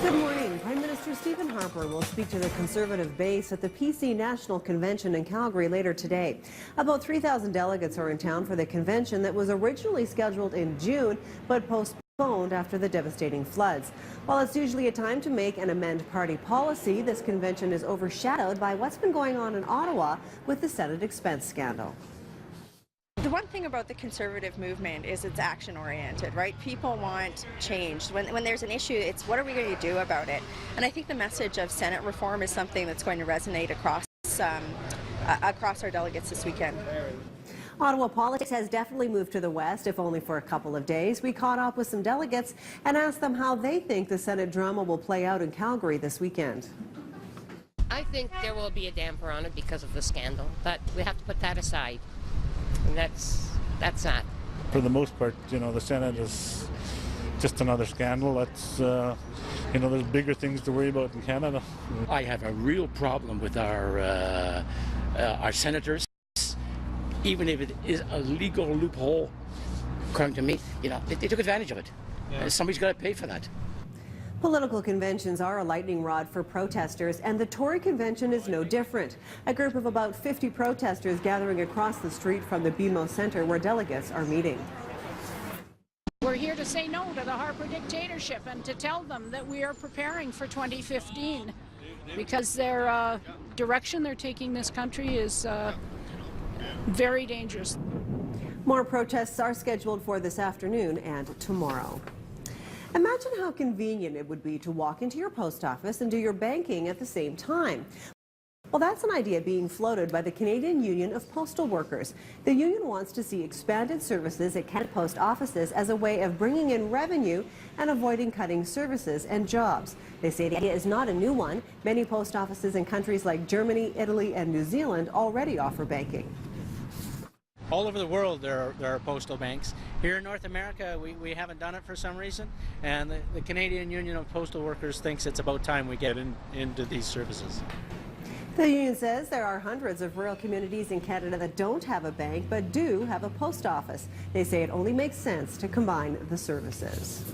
Good morning. Prime Minister Stephen Harper will speak to the Conservative base at the PC National Convention in Calgary later today. About 3,000 delegates are in town for the convention that was originally scheduled in June but postponed after the devastating floods. While it's usually a time to make and amend party policy, this convention is overshadowed by what's been going on in Ottawa with the Senate expense scandal. The one thing about the Conservative movement is it's action-oriented, right? People want change. When there's an issue, it's what are we going to do about it? And I think the message of Senate reform is something that's going to resonate across our delegates this weekend. Ottawa politics has definitely moved to the west, if only for a couple of days. We caught up with some delegates and asked them how they think the Senate drama will play out in Calgary this weekend. I think there will be a damper on it because of the scandal, but we have to put that aside. And that's that. For the most part, the Senate is just another scandal. That's, there's bigger things to worry about in Canada. I have a real problem with our senators, even if it is a legal loophole. According to me, they took advantage of it. Yeah. Somebody's got to pay for that. Political conventions are a lightning rod for protesters, and the Tory convention is no different. A group of about 50 protesters gathering across the street from the BMO Centre where delegates are meeting. We're here to say no to the Harper dictatorship and to tell them that we are preparing for 2015 because their direction they're taking this country is very dangerous. More protests are scheduled for this afternoon and tomorrow. Imagine how convenient it would be to walk into your post office and do your banking at the same time. Well, that's an idea being floated by the Canadian Union of Postal Workers. The union wants to see expanded services at Canada Post offices as a way of bringing in revenue and avoiding cutting services and jobs. They say the idea is not a new one. Many post offices in countries like Germany, Italy, and New Zealand already offer banking. All over the world there are postal banks. Here in North America we haven't done it for some reason, and the Canadian Union of Postal Workers thinks it's about time we get into these services. The union says there are hundreds of rural communities in Canada that don't have a bank but do have a post office. They say it only makes sense to combine the services.